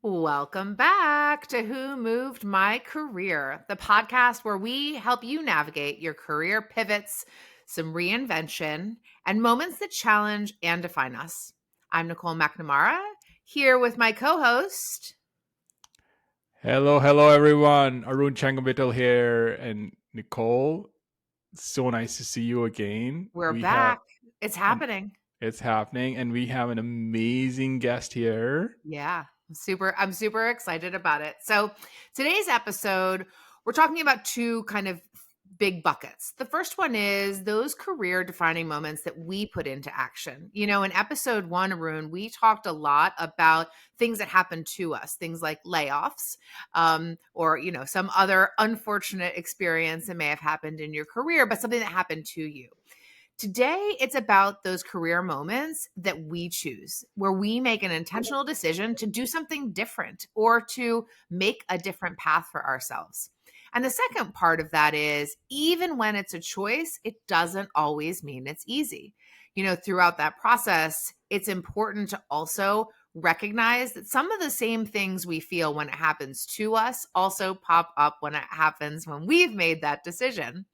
Welcome back to Who Moved My Career, the podcast where we help you navigate your career pivots, some reinvention, and moments that challenge and define us. I'm Nicole McNamara, here with my co host. Hello, everyone. Arun Changamittal here, and Nicole. So nice to see you again. We're We have back. It's an happening. It's happening, and we have an amazing guest here. Yeah, I'm super excited about it. So, today's episode, we're talking about two kind of big buckets. The first one is those career defining moments that we put into action. In episode 1, Arun, we talked a lot about things that happen to us, things like layoffs, or some other unfortunate experience that may have happened in your career, but something that happened to you. Today, it's about those career moments that we choose, where we make an intentional decision to do something different or to make a different path for ourselves. And the second part of that is even when it's a choice, it doesn't always mean it's easy. Throughout that process, it's important to also recognize that some of the same things we feel when it happens to us also pop up when it happens when we've made that decision.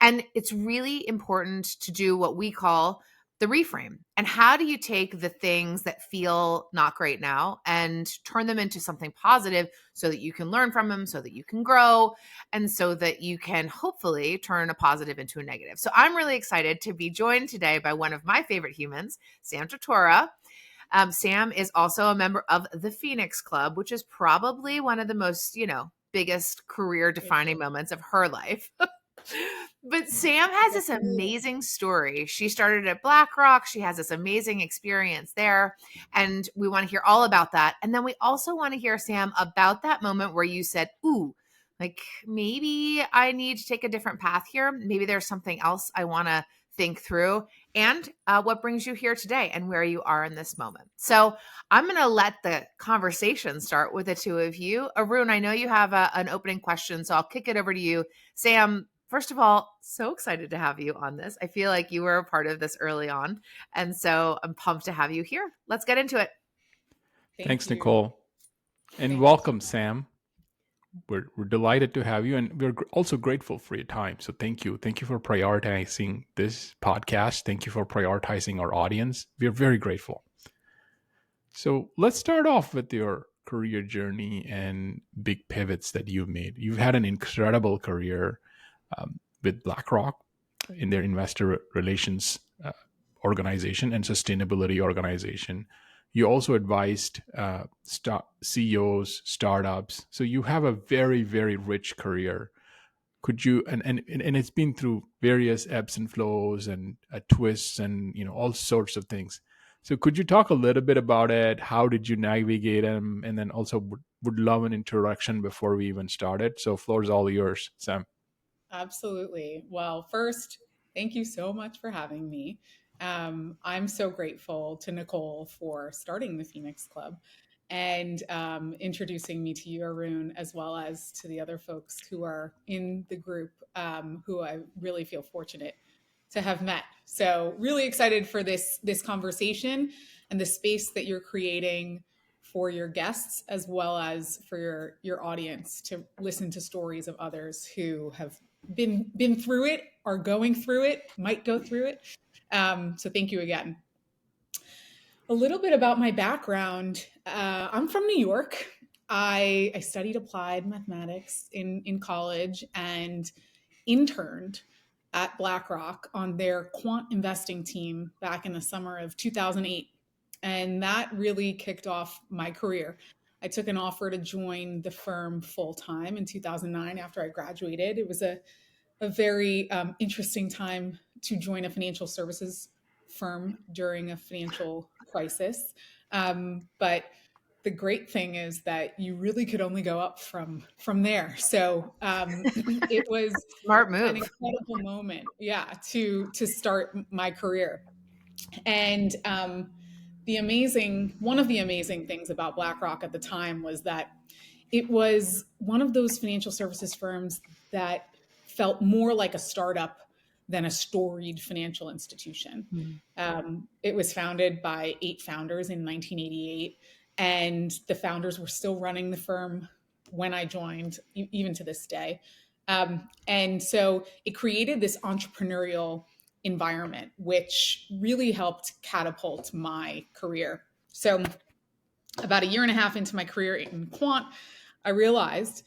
And it's really important to do what we call the reframe. And how do you take the things that feel not great now and turn them into something positive so that you can learn from them, so that you can grow, and so that you can hopefully turn a positive into a negative? So I'm really excited to be joined today by one of my favorite humans, Sam Tortora. Sam is also a member of the Phoenix Club, which is probably one of the most, biggest career defining moments of her life. But Sam has this amazing story. She started at BlackRock. She has this amazing experience there. And we want to hear all about that. And then we also want to hear, Sam, about that moment where you said, ooh, like maybe I need to take a different path here. Maybe there's something else I want to think through, and what brings you here today and where you are in this moment. So I'm going to let the conversation start with the two of you. Arun, I know you have an opening question, so I'll kick it over to you. Sam, first of all, so excited to have you on this. I feel like you were a part of this early on. And so I'm pumped to have you here. Let's get into it. Thanks, Thank you. Nicole, and Thank you so welcome, much. Sam. We're delighted to have you, and we're also grateful for your time. So thank you. Thank you for prioritizing this podcast. Thank you for prioritizing our audience. We're very grateful. So let's start off with your career journey and big pivots that you've made. You've had an incredible career with BlackRock in their investor relations organization and sustainability organization. You also advised CEOs, startups. So you have a very, very rich career. Could you and it's been through various ebbs and flows and twists and all sorts of things. So could you talk a little bit about it? How did you navigate them? And then also would love an introduction before we even started. So floor is all yours, Sam. Absolutely. Well, first, thank you so much for having me. I'm so grateful to Nicole for starting the Phoenix Club and introducing me to you, Arun, as well as to the other folks who are in the group who I really feel fortunate to have met. So, really excited for this conversation and the space that you're creating for your guests as well as for your audience to listen to stories of others who have been through it, are going through it, might go through it. So thank you again. A little bit about my background. I'm from New York. I studied applied mathematics in college and interned at BlackRock on their quant investing team back in the summer of 2008. And that really kicked off my career. I took an offer to join the firm full time in 2009 after I graduated. It was a very interesting time to join a financial services firm during a financial crisis. But the great thing is that you really could only go up from there. So it was Smart an move. incredible moment, yeah, to start my career. And one of the amazing things about BlackRock at the time was that it was one of those financial services firms that felt more like a startup than a storied financial institution. Mm. It was founded by 8 founders in 1988. And the founders were still running the firm when I joined, even to this day. And so it created this entrepreneurial environment, which really helped catapult my career. So about a year and a half into my career in quant, I realized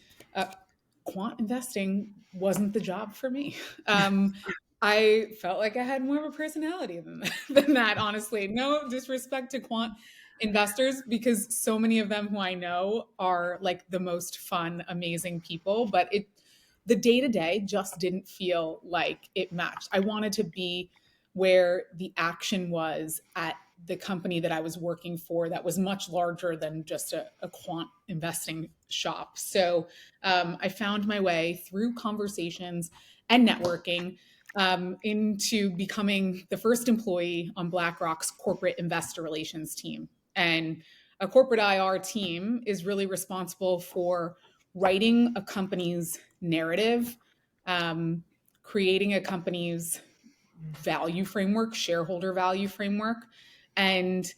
quant investing wasn't the job for me. I felt like I had more of a personality than that, honestly. No disrespect to quant investors, because so many of them who I know are like the most fun, amazing people, but the day to day just didn't feel like it matched. I wanted to be where the action was at the company that I was working for that was much larger than just a quant investing shop. So I found my way through conversations and networking into becoming the first employee on BlackRock's corporate investor relations team. And a corporate IR team is really responsible for writing a company's narrative, creating a company's value framework, shareholder value framework, and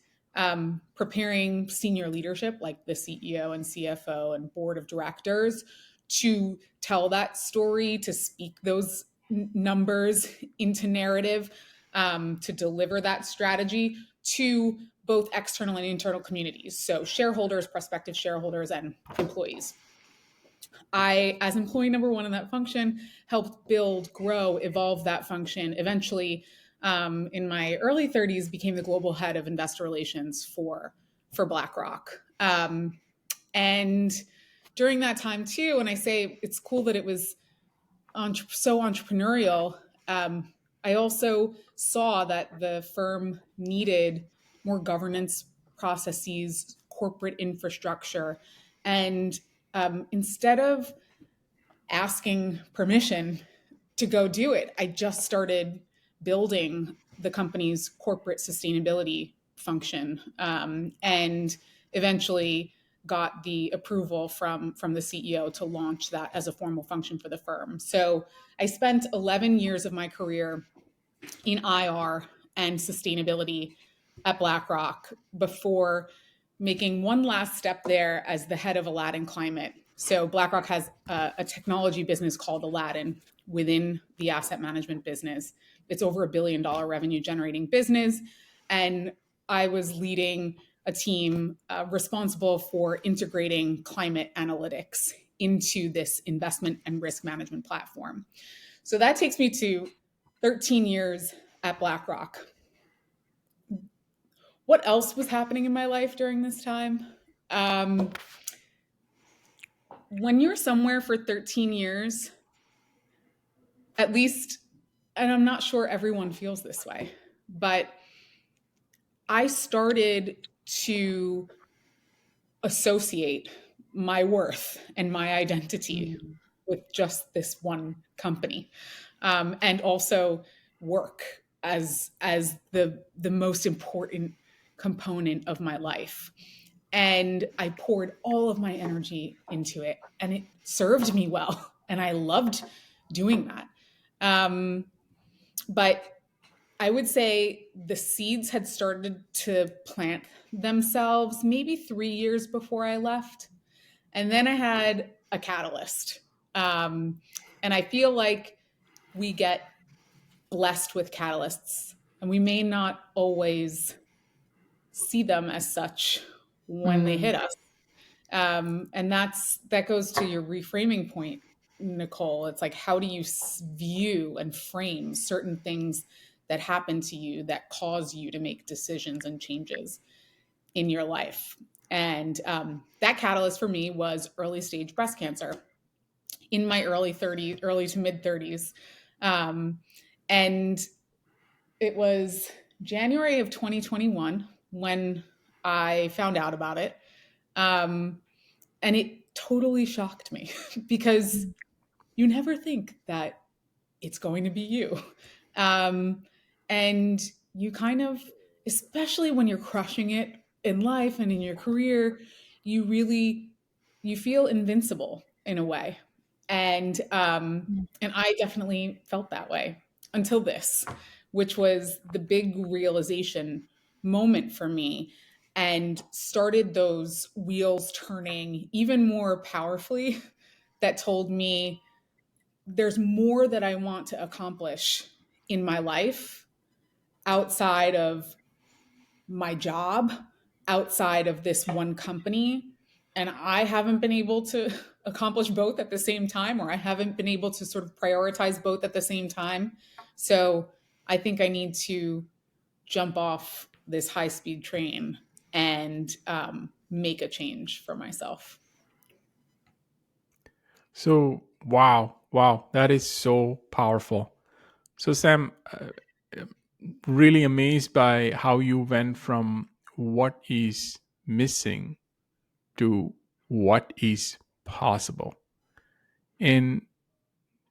preparing senior leadership like the CEO and CFO and board of directors to tell that story, to speak those numbers into narrative, to deliver that strategy to both external and internal communities. So shareholders, prospective shareholders, and employees. I, as employee number one in that function, helped build, grow, evolve that function. Eventually, in my early 30s, became the global head of investor relations for BlackRock. And during that time too, and I say it's cool that it was so entrepreneurial, I also saw that the firm needed more governance processes, corporate infrastructure. And instead of asking permission to go do it, I just started building the company's corporate sustainability function, and eventually got the approval from the CEO to launch that as a formal function for the firm. So I spent 11 years of my career in IR and sustainability at BlackRock before making one last step there as the head of Aladdin Climate. So BlackRock has a technology business called Aladdin within the asset management business. It's over $1 billion revenue generating business. And I was leading a team responsible for integrating climate analytics into this investment and risk management platform. So that takes me to 13 years at BlackRock. What else was happening in my life during this time? When you're somewhere for 13 years, at least, and I'm not sure everyone feels this way, but I started to associate my worth and my identity with just this one company, and also work as the most important component of my life. And I poured all of my energy into it, and it served me well, and I loved doing that. But I would say the seeds had started to plant themselves maybe 3 years before I left. And then I had a catalyst. And I feel like we get blessed with catalysts, and we may not always see them as such when they hit us. And that goes to your reframing point, Nicole. It's like, how do you view and frame certain things that happen to you that cause you to make decisions and changes in your life? And that catalyst for me was early stage breast cancer in my early to mid 30s. And it was January of 2021 when I found out about it. And it totally shocked me because you never think that it's going to be you. And you kind of, especially when you're crushing it in life and in your career, you feel invincible in a way. And I definitely felt that way until this, which was the big realization moment for me. and started those wheels turning even more powerfully that told me there's more that I want to accomplish in my life outside of my job, outside of this one company. And I haven't been able to accomplish both at the same time, or I haven't been able to sort of prioritize both at the same time. So I think I need to jump off this high speed train and make a change for myself. So, wow, that is so powerful. So, Sam, really amazed by how you went from what is missing to what is possible. And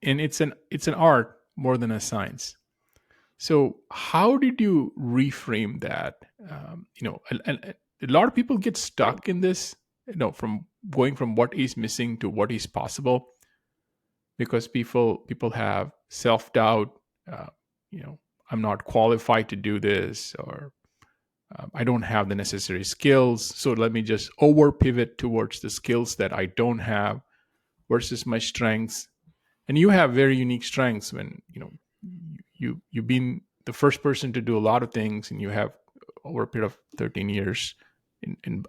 it's an art more than a science. So, how did you reframe that? A lot of people get stuck in this, from going from what is missing to what is possible, because people have self doubt. Uh, you know, I'm not qualified to do this, or I don't have the necessary skills. So let me just over pivot towards the skills that I don't have versus my strengths. And you have very unique strengths. When you've been the first person to do a lot of things, and you have, over a period of 13 years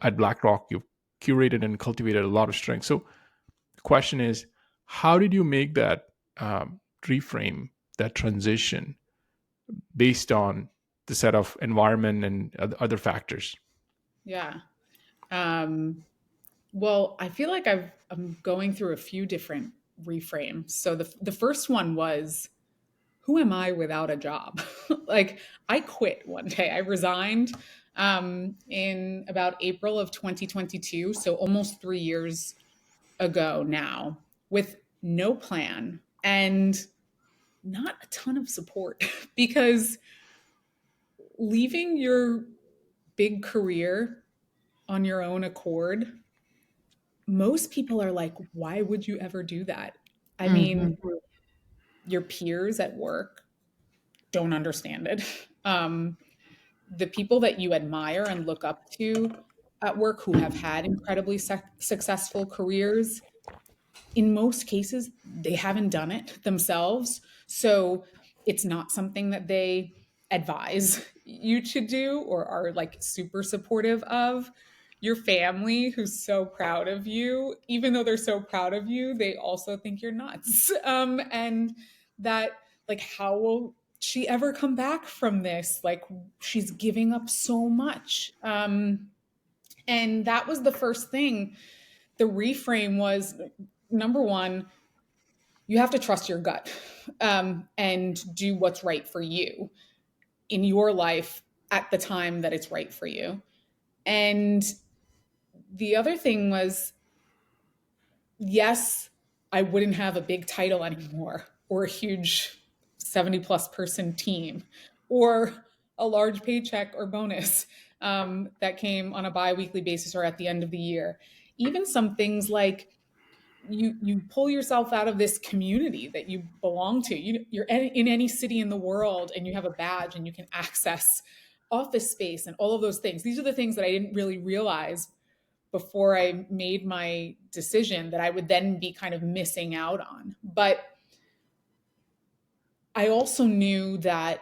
at BlackRock, you've curated and cultivated a lot of strengths. So the question is, how did you make that reframe, that transition, based on the set of environment and other factors? Yeah. Well, I feel like I'm going through a few different reframes. So the first one was, who am I without a job? Like, I quit one day. I resigned in about April of 2022, so almost 3 years ago now, with no plan and not a ton of support because leaving your big career on your own accord, most people are like, why would you ever do that? I mean, your peers at work don't understand it. The people that you admire and look up to at work who have had incredibly successful careers, in most cases, they haven't done it themselves. So it's not something that they advise you to do or are like super supportive of. Your family, who's so proud of you, even though they're so proud of you, they also think you're nuts. And that, like, how will she ever come back from this? Like, she's giving up so much. And that was the first thing. The reframe was, number one, you have to trust your gut and do what's right for you in your life at the time that it's right for you. And the other thing was, yes, I wouldn't have a big title anymore or a huge 70 plus person team or a large paycheck or bonus that came on a bi-weekly basis or at the end of the year. Even some things like, you pull yourself out of this community that you belong to. You're in any city in the world and you have a badge and you can access office space and all of those things. These are the things that I didn't really realize before I made my decision that I would then be kind of missing out on. But I also knew that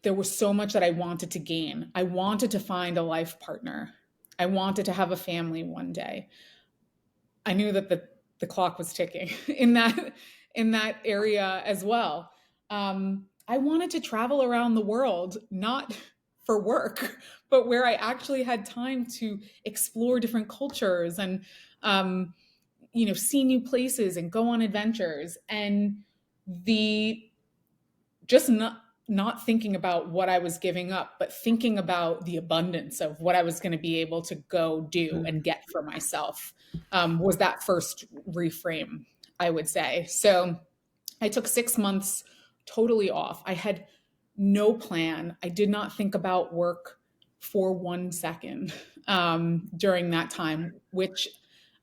there was so much that I wanted to gain. I wanted to find a life partner. I wanted to have a family one day. I knew that the clock was ticking in that area as well. I wanted to travel around the world, not for work, but where I actually had time to explore different cultures and see new places and go on adventures. And the just not thinking about what I was giving up, but thinking about the abundance of what I was going to be able to go do and get for myself was that first reframe, I would say. So I took 6 months totally off. I had no plan. I did not think about work for 1 second during that time, which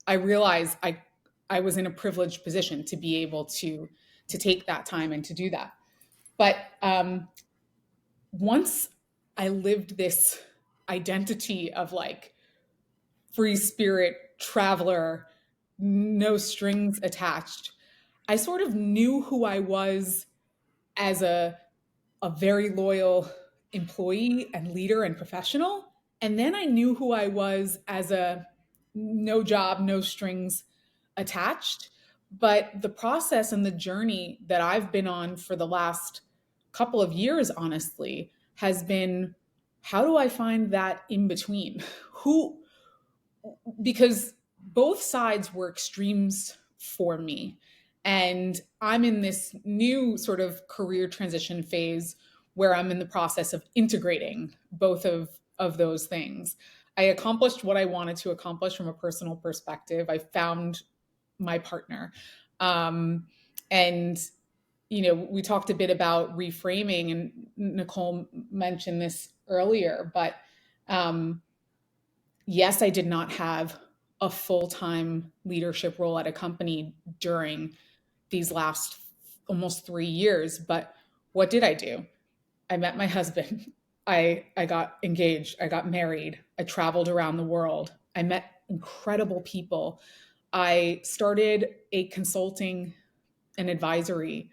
I realized I was in a privileged position to be able to take that time and to do that. But once I lived this identity of like free spirit traveler, no strings attached. I sort of knew who I was as a very loyal employee and leader and professional. And then I knew who I was as a no job, no strings attached. But the process and the journey that I've been on for the last couple of years, honestly, has been, how do I find that in between? Who, because both sides were extremes for me. And I'm in this new sort of career transition phase where I'm in the process of integrating both of those things. I accomplished what I wanted to accomplish from a personal perspective. I found my partner. And, you know, we talked a bit about reframing, and Nicole mentioned this earlier, but yes, I did not have a full-time leadership role at a company during these last almost 3 years. But what did I do? I met my husband. I got engaged. I got married. I traveled around the world. I met incredible people. I started a consulting and advisory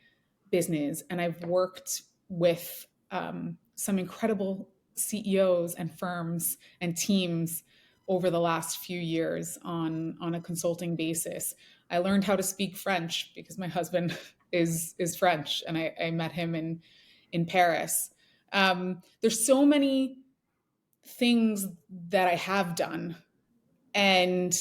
business, and I've worked with some incredible CEOs and firms and teams over the last few years on a consulting basis. I learned how to speak French because my husband is French, and I met him in Paris. There's so many things that I have done, and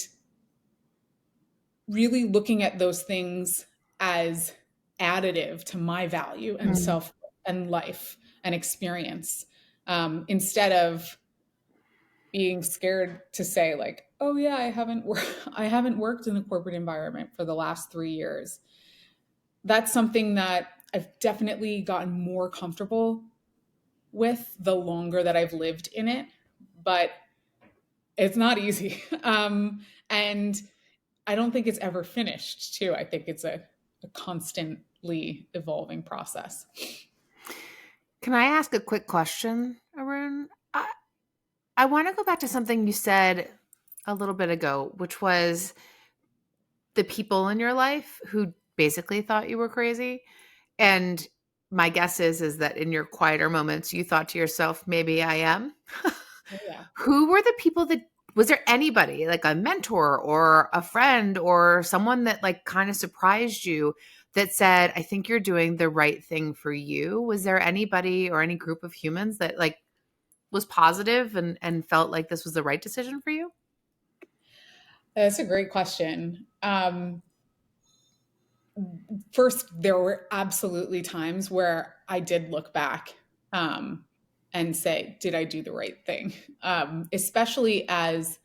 really looking at those things as additive to my value and self and life and experience, instead of being scared to say like, oh yeah, I haven't worked in the corporate environment for the last 3 years. That's something that I've definitely gotten more comfortable with the longer that I've lived in it, but it's not easy. And I don't think it's ever finished too. I think it's a constantly evolving process. Can I ask a quick question, Arun? I want to go back to something you said a little bit ago, which was the people in your life who basically thought you were crazy. And my guess is that in your quieter moments, you thought to yourself, maybe I am. Oh, yeah. Who were the people that, was there anybody like a mentor or a friend or someone that like kind of surprised you that said, I think you're doing the right thing for you? Was there anybody or any group of humans that like was positive and felt like this was the right decision for you? That's a great question. First, there were absolutely times where I did look back and say, did I do the right thing? Especially as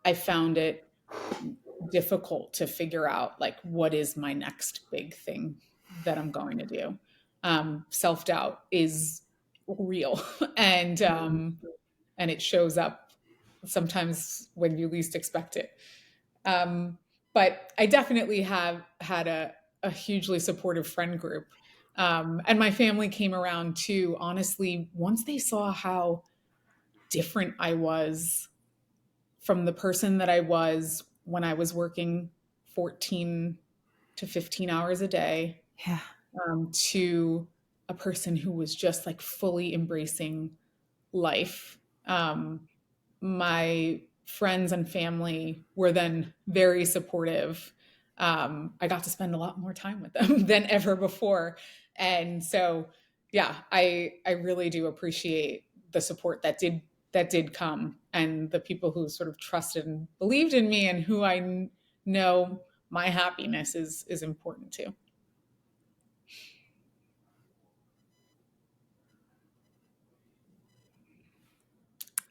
I found it difficult to figure out like what is my next big thing that I'm going to do. Self-doubt is real, and it shows up sometimes when you least expect it. But I definitely have had a hugely supportive friend group. And my family came around too, honestly, once they saw how different I was from the person that I was when I was working 14 to 15 hours a day, Yeah. to a person who was just like fully embracing life. My friends and family were then very supportive. I got to spend a lot more time with them than ever before. And so, yeah, I really do appreciate the support that did come, and the people who sort of trusted and believed in me, and who I know my happiness is important too.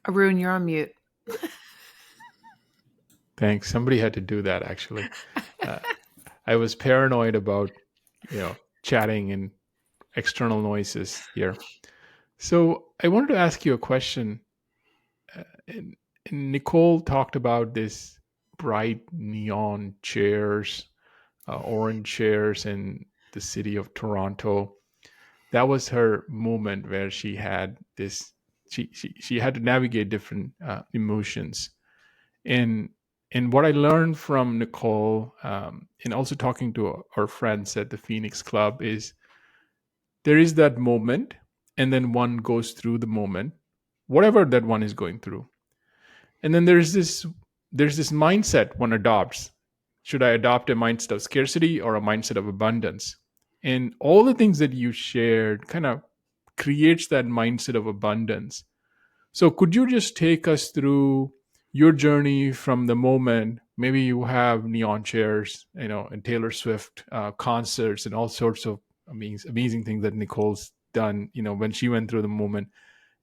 Arun, you're on mute. Thanks. Somebody had to do that, actually. I was paranoid about, chatting and external noises here. So I wanted to ask you a question. And Nicole talked about this bright neon chairs, orange chairs in the city of Toronto. That was her moment where she had this she had to navigate different emotions. And what I learned from Nicole, and also talking to our friends at the Phoenix Club, is there is that moment, and then one goes through the moment, whatever that one is going through, and then there's this mindset one adopts. Should I adopt a mindset of scarcity or a mindset of abundance? And all the things that you shared kind of creates that mindset of abundance. So could you just take us through your journey from the moment maybe you have neon chairs, and Taylor Swift concerts and all sorts of amazing things that Nicole's done, when she went through the moment,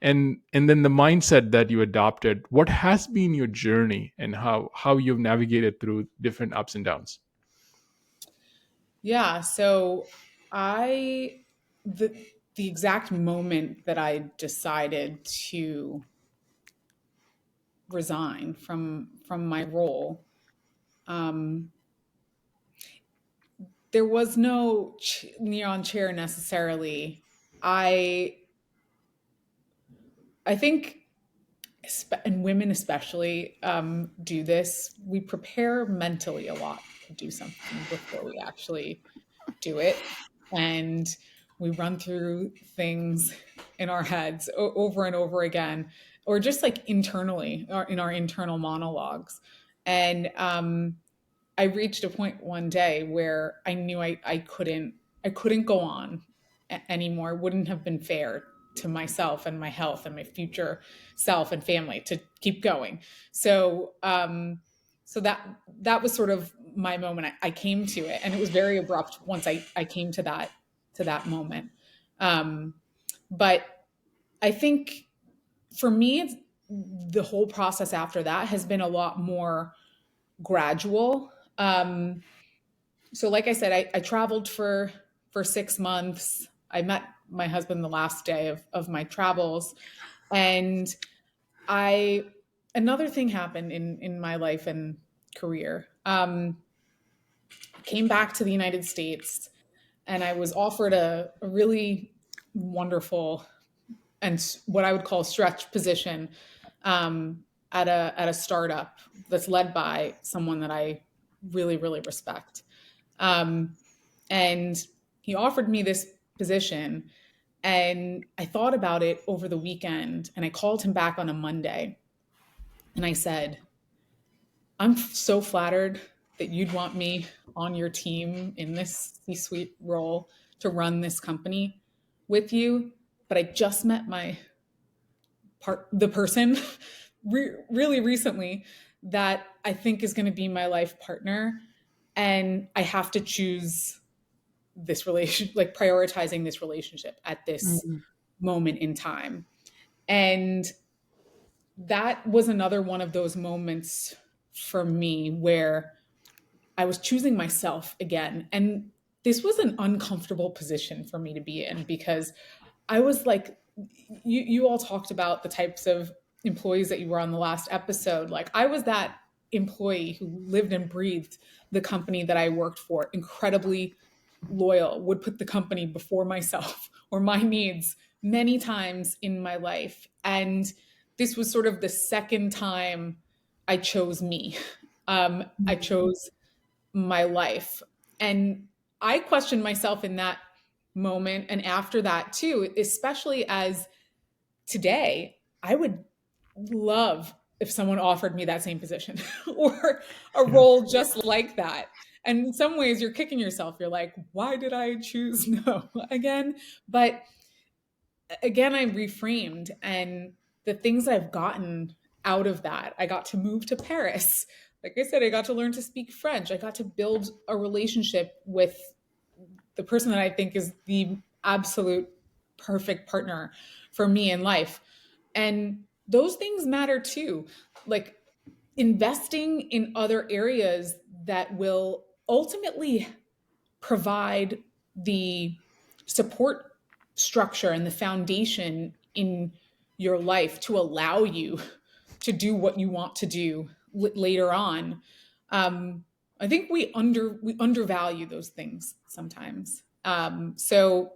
and then the mindset that you adopted. What has been your journey, and how you've navigated through different ups and downs? Yeah. So I, the, the exact moment that I decided to resign from my role, um, there was no neon chair necessarily. I think, and women especially do this. We prepare mentally a lot to do something before we actually do it, and we run through things in our heads over and over again, or just like internally, or in our internal monologues. And I reached a point one day where I knew I couldn't go on anymore. It wouldn't have been fair to myself and my health and my future self and family to keep going. So so that was sort of my moment. I came to it, and it was very abrupt once I came to that moment. Um, but I think for me, the whole process after that has been a lot more gradual. So like I said, I traveled for 6 months. I met my husband the last day of my travels. And I another thing happened in my life and career. Came back to the United States, and I was offered a really wonderful and what I would call stretch position at a startup that's led by someone that I really, really respect. Um, and he offered me this position, and I thought about it over the weekend, and I called him back on a Monday, and I said, I'm so flattered that you'd want me on your team in this C-suite role to run this company with you, but I just met the person really recently that I think is going to be my life partner, and I have to choose this like prioritizing this relationship at this Mhm. moment in time. And that was another one of those moments for me where I was choosing myself again. And this was an uncomfortable position for me to be in, because I was like, you all talked about the types of employees that you were on the last episode. Like, I was that employee who lived and breathed the company that I worked for, incredibly loyal, would put the company before myself or my needs many times in my life. And this was sort of the second time I chose me. I chose my life. And I questioned myself in that moment. And after that, too, especially as today, I would love if someone offered me that same position or a Yeah. role just like that. And in some ways, you're kicking yourself. You're like, why did I choose no again? But again, I reframed, and the things I've gotten out of that, I got to move to Paris. Like I said, I got to learn to speak French. I got to build a relationship with the person that I think is the absolute perfect partner for me in life. And those things matter too. Like investing in other areas that will ultimately provide the support structure and the foundation in your life to allow you to do what you want to do later on. I think we undervalue those things sometimes. So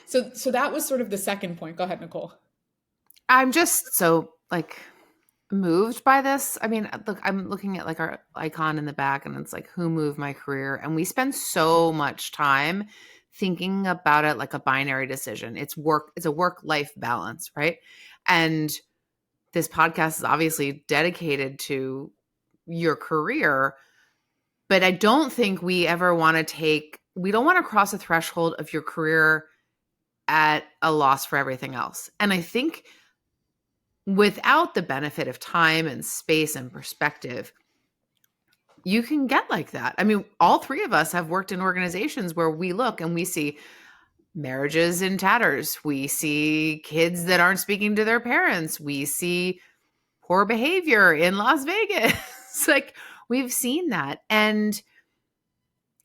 that was sort of the second point. Go ahead, Nicole. I'm just so like moved by this. I mean, look, I'm looking at like our icon in the back and it's like who moved my career, and we spend so much time thinking about it like a binary decision. It's a work life balance, right? And this podcast is obviously dedicated to your career, but I don't think we ever want to we don't want to cross a threshold of your career at a loss for everything else. And I think without the benefit of time and space and perspective, you can get like that. I mean, all three of us have worked in organizations where we look and we see marriages in tatters. We see kids that aren't speaking to their parents. We see poor behavior in Las Vegas. Like we've seen that. And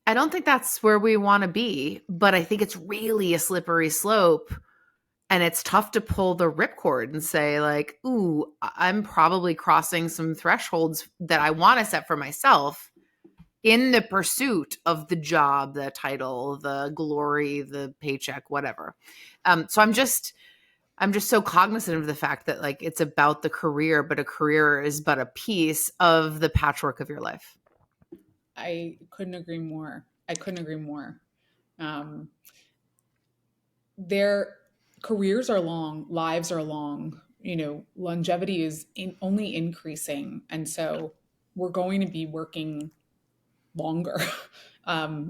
I don't think that's where we want to be, but I think it's really a slippery slope. And it's tough to pull the ripcord and say, like, ooh, I'm probably crossing some thresholds that I want to set for myself in the pursuit of the job, the title, the glory, the paycheck, whatever. So I'm just so cognizant of the fact that like it's about the career, but a career is but a piece of the patchwork of your life. I couldn't agree more. Their careers are long, lives are long, longevity is only increasing. And so we're going to be working longer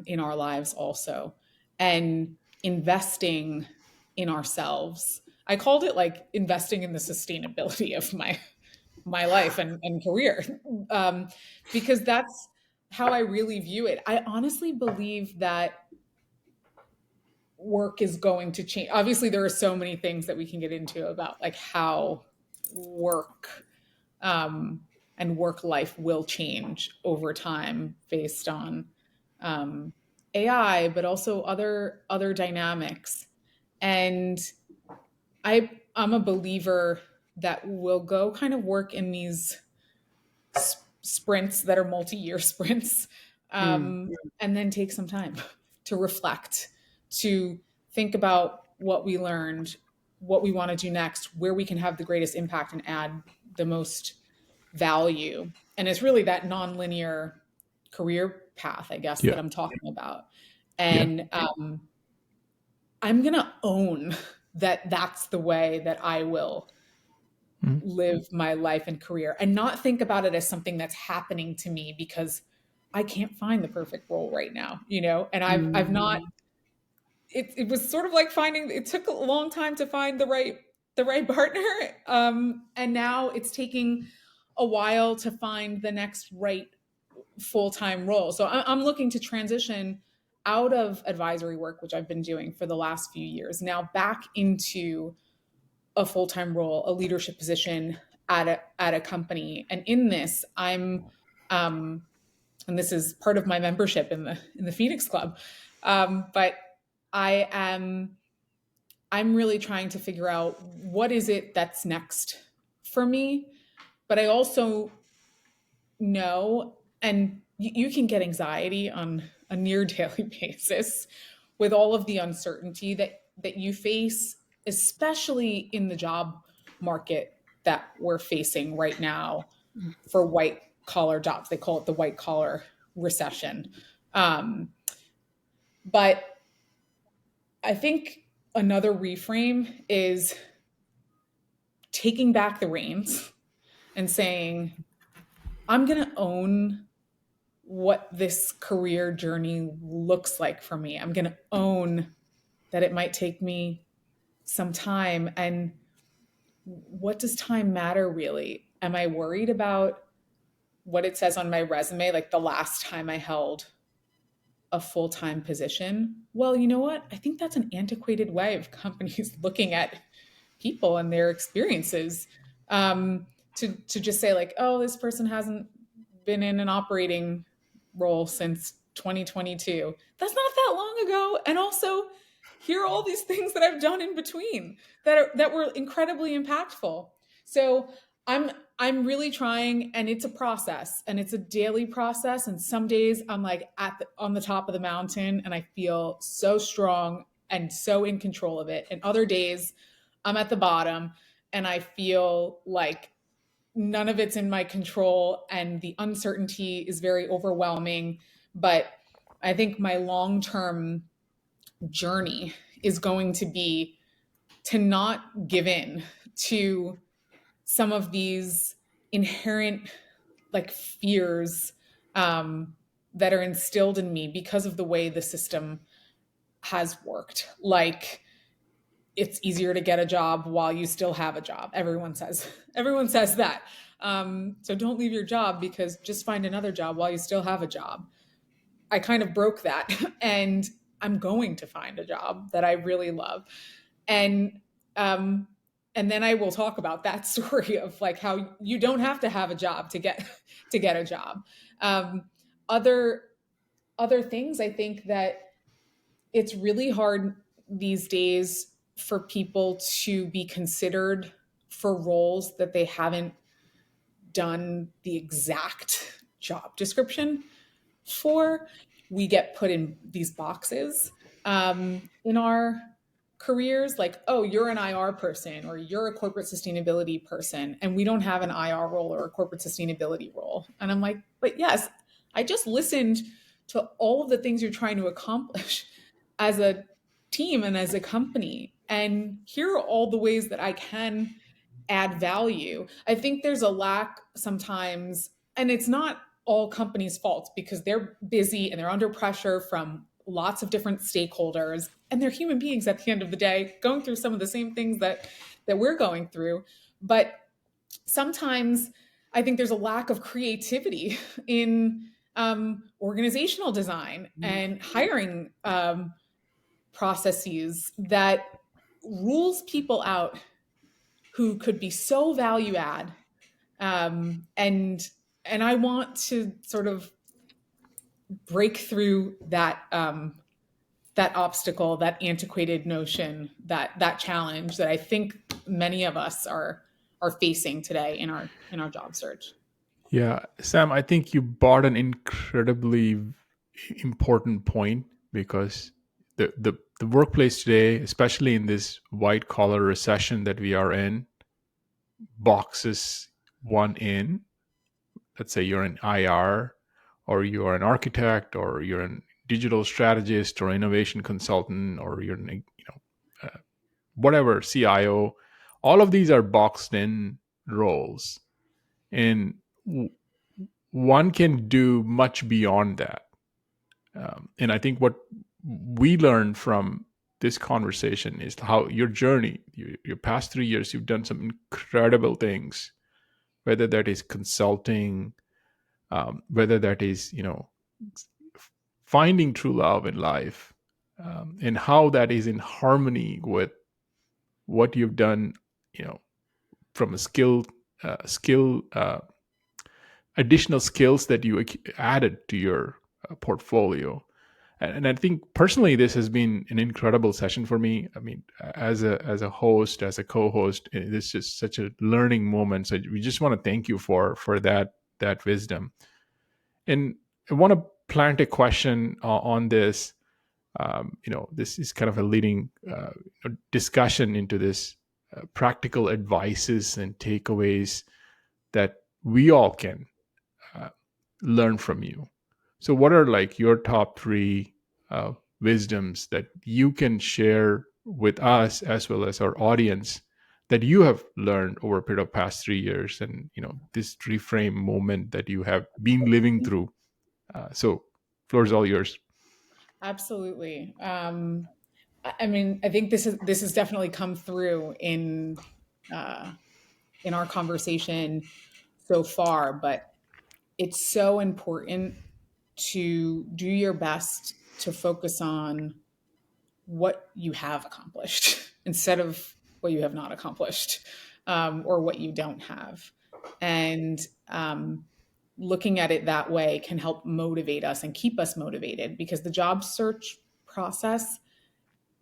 in our lives also, and investing in ourselves. I called it like investing in the sustainability of my life and career, because that's how I really view it. I honestly believe that work is going to change. Obviously, there are so many things that we can get into about like how work and work life will change over time based on AI, but also other dynamics. And I'm a believer that we'll go kind of work in these sprints that are multi-year sprints, and then take some time to reflect, to think about what we learned, what we want to do next, where we can have the greatest impact and add the most value. And it's really that nonlinear career path, I guess, that I'm talking about. And I'm going to own that that's the way that I will live my life and career, and not think about it as something that's happening to me because I can't find the perfect role right now, and I've not, it was sort of like it took a long time to find the right partner. And now it's taking a while to find the next right full-time role. So I'm looking to transition out of advisory work, which I've been doing for the last few years, now back into a full-time role, a leadership position at a company. And in this, I'm, and this is part of my membership in the Phoenix Club, but I'm really trying to figure out what is it that's next for me. But I also know, and you can get anxiety on a near daily basis with all of the uncertainty that you face, especially in the job market that we're facing right now for white collar jobs. They call it the white collar recession. But I think another reframe is taking back the reins and saying, I'm going to own what this career journey looks like for me. I'm going to own that it might take me some time. And what does time matter really? Am I worried about what it says on my resume, like the last time I held a full-time position? Well, you know what? I think that's an antiquated way of companies looking at people and their experiences, to just say like, oh, this person hasn't been in an operating role since 2022. That's not that long ago. And also, here are all these things that I've done in between that were incredibly impactful. So I'm really trying, and it's a process, and it's a daily process. And some days I'm like on the top of the mountain and I feel so strong and so in control of it. And other days I'm at the bottom and I feel like none of it's in my control and the uncertainty is very overwhelming. But I think my long-term journey is going to be to not give in to some of these inherent like fears that are instilled in me because of the way the system has worked. Like, it's easier to get a job while you still have a job. Everyone says that. So don't leave your job, because just find another job while you still have a job. I kind of broke that and I'm going to find a job that I really love. And um and then I will talk about that story of like how you don't have to have a job to get a job. Um other other things, I think that it's really hard these days for people to be considered for roles that they haven't done the exact job description for. We get put in these boxes in our careers, like, oh, you're an IR person or you're a corporate sustainability person, and we don't have an IR role or a corporate sustainability role. And I'm like, but yes, I just listened to all of the things you're trying to accomplish as a team and as a company. And here are all the ways that I can add value. I think there's a lack sometimes, and it's not all companies' faults, because they're busy and they're under pressure from lots of different stakeholders, and they're human beings at the end of the day, going through some of the same things that we're going through. But sometimes I think there's a lack of creativity in organizational design and hiring processes that rules people out who could be so value add. And I want to sort of break through that that obstacle, that antiquated notion, that challenge that I think many of us are facing today in our job search. Yeah, Sam, I think you brought an incredibly important point, because the workplace today, especially in this white collar recession that we are in, boxes one in. Let's say you're an IR, or you're an architect, or you're a digital strategist, or innovation consultant, or you're whatever, CIO. All of these are boxed in roles, and one can do much beyond that. And I think what we learned from this conversation is how your journey, your past 3 years, you've done some incredible things, whether that is consulting, whether that is, finding true love in life, and how that is in harmony with what you've done, from a skill additional skills that you added to your portfolio. And I think personally, this has been an incredible session for me. I mean, as a host, as a co-host, this is just such a learning moment. So we just want to thank you for that wisdom. And I want to plant a question on this. This is kind of a leading discussion into this practical advices and takeaways that we all can learn from you. So what are like your top 3 wisdoms that you can share with us as well as our audience that you have learned over a period of past 3 years, and this reframe moment that you have been living through? So floor is all yours. Absolutely. I mean, I think this has definitely come through in our conversation so far, but it's so important to do your best to focus on what you have accomplished instead of what you have not accomplished, or what you don't have. And looking at it that way can help motivate us and keep us motivated, because the job search process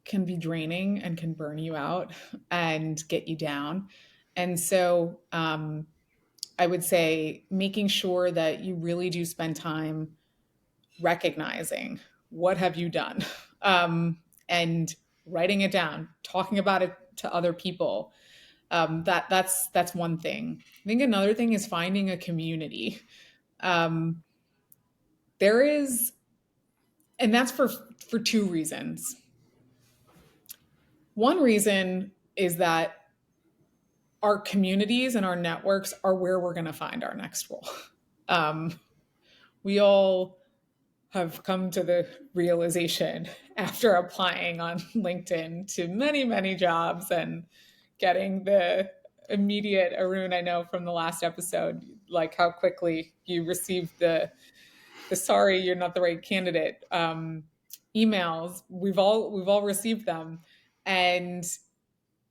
can be draining and can burn you out and get you down. And so I would say making sure that you really do spend time recognizing what have you done, and writing it down, talking about it to other people, That's one thing. I think another thing is finding a community. Um, there is, and that's for two reasons. One reason is that our communities and our networks are where we're going to find our next role. Um, we all have come to the realization after applying on LinkedIn to many, many jobs and getting the immediate Arun, I know from the last episode, like how quickly you received the sorry, you're not the right candidate emails. We've all received them. And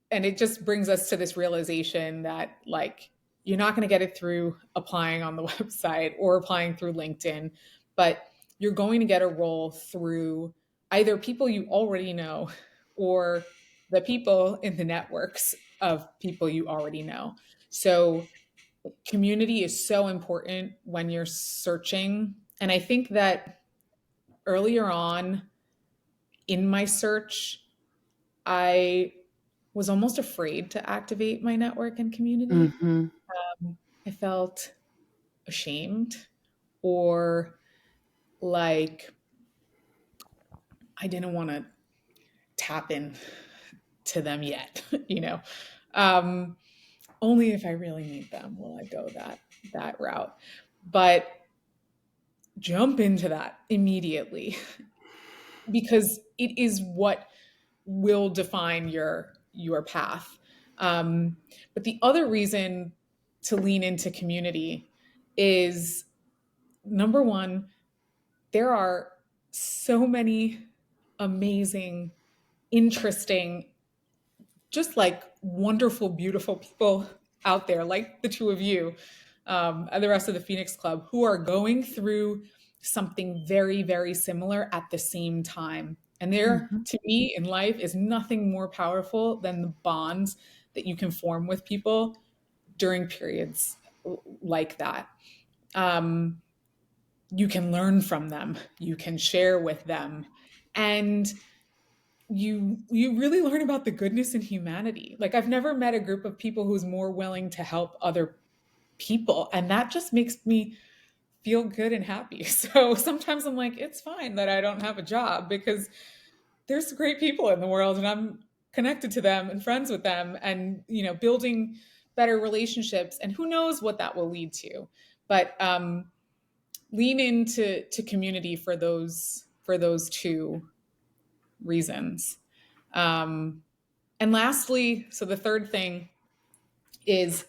it just brings us to this realization that like you're not going to get it through applying on the website or applying through LinkedIn, but you're going to get a role through either people you already know or the people in the networks of people you already know. So community is so important when you're searching. And I think that earlier on in my search, I was almost afraid to activate my network and community. Mm-hmm. I felt ashamed or like I didn't want to tap in to them yet, you know. Um, only if I really need them will I go that route. But jump into that immediately because it is what will define your path. But the other reason to lean into community is number one, there are so many amazing, interesting, just like wonderful, beautiful people out there, like the two of you, and the rest of the Phoenix Club, who are going through something very, very similar at the same time. And there, to me, in life is nothing more powerful than the bonds that you can form with people during periods like that. You can learn from them, you can share with them, and you really learn about the goodness in humanity. Like I've never met a group of people who's more willing to help other people, and that just makes me feel good and happy. So sometimes I'm like, it's fine that I don't have a job because there's great people in the world and I'm connected to them and friends with them and, you know, building better relationships, and who knows what that will lead to. But lean into community for those two reasons. And lastly, so the third thing is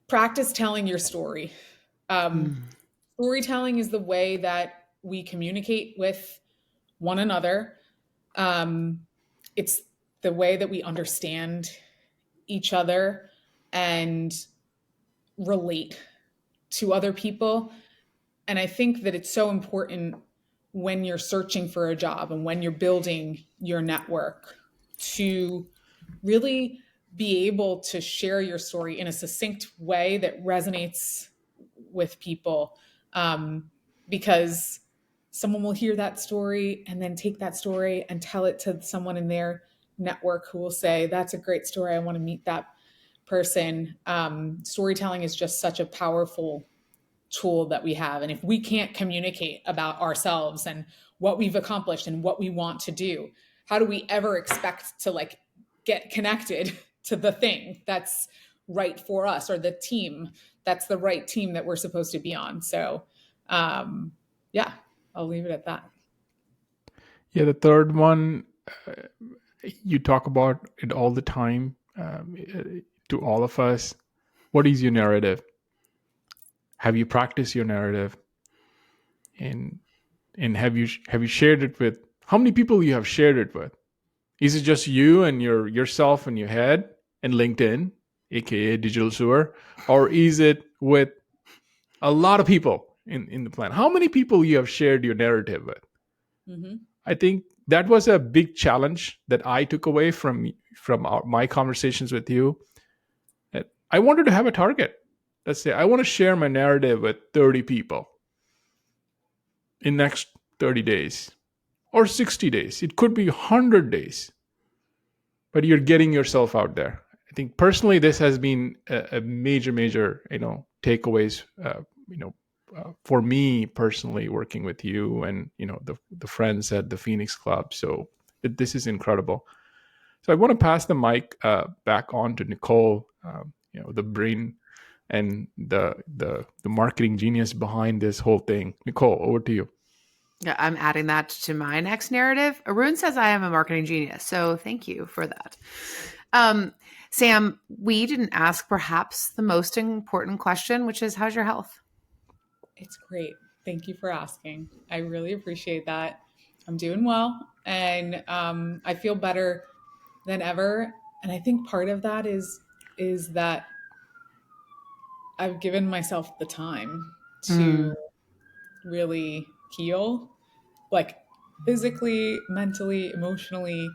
practice telling your story. Storytelling is the way that we communicate with one another. It's the way that we understand each other and relate to other people. And I think that it's so important when you're searching for a job and when you're building your network to really be able to share your story in a succinct way that resonates with people, because someone will hear that story and then take that story and tell it to someone in their network who will say, that's a great story, I want to meet that person. Storytelling is just such a powerful tool that we have. And if we can't communicate about ourselves and what we've accomplished and what we want to do, how do we ever expect to like get connected to the thing that's right for us, or the team that's the right team that we're supposed to be on? So yeah, I'll leave it at that. Yeah, the third one, you talk about it all the time, to all of us. What is your narrative? Have you practiced your narrative? And have you shared it with, how many people you have shared it with? Is it just you and yourself in your head and LinkedIn, aka digital sewer, or is it with a lot of people in the plan? How many people you have shared your narrative with? Mm-hmm. I think that was a big challenge that I took away from my conversations with you. That I wanted to have a target. Let's say I want to share my narrative with 30 people in next 30 days or 60 days. It could be 100 days. But you're getting yourself out there. I think personally, this has been a major, takeaways, for me personally, working with you and, the friends at the Phoenix Club. So this is incredible. So I want to pass the mic back on to Nicole, the brain and the marketing genius behind this whole thing. Nicole, over to you. Yeah, I'm adding that to my next narrative. Arun says I am a marketing genius, so thank you for that. Sam, we didn't ask perhaps the most important question, which is, how's your health? It's great. Thank you for asking. I really appreciate that. I'm doing well, and I feel better than ever. And I think part of that is that I've given myself the time to really heal, like physically, mentally, emotionally,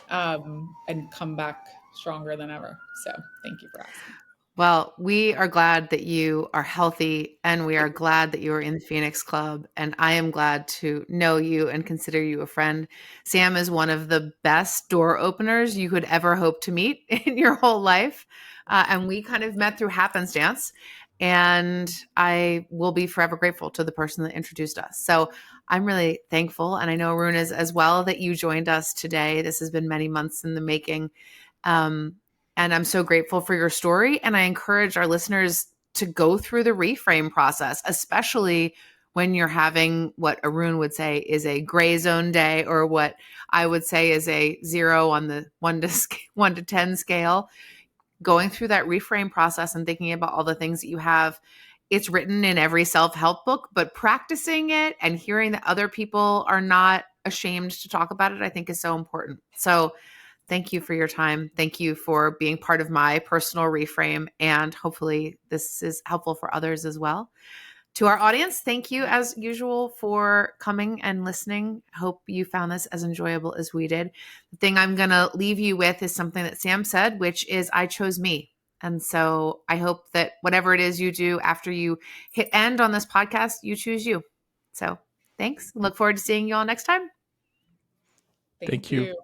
and come back stronger than ever. So thank you for asking. Well, we are glad that you are healthy, and we are glad that you are in the Phoenix Club. And I am glad to know you and consider you a friend. Sam is one of the best door openers you could ever hope to meet in your whole life. And we kind of met through happenstance. And I will be forever grateful to the person that introduced us. So I'm really thankful. And I know Arun is as well, that you joined us today. This has been many months in the making. And I'm so grateful for your story. And I encourage our listeners to go through the reframe process, especially when you're having what Arun would say is a gray zone day, or what I would say is a 0 on the 1 to 10 scale. Going through that reframe process and thinking about all the things that you have. It's written in every self-help book, but practicing it and hearing that other people are not ashamed to talk about it, I think is so important. So thank you for your time. Thank you for being part of my personal reframe. And hopefully this is helpful for others as well. To our audience, thank you as usual for coming and listening. Hope you found this as enjoyable as we did. The thing I'm going to leave you with is something that Sam said, which is, I chose me. And so I hope that whatever it is you do after you hit end on this podcast, you choose you. So thanks. Look forward to seeing you all next time. Thank you.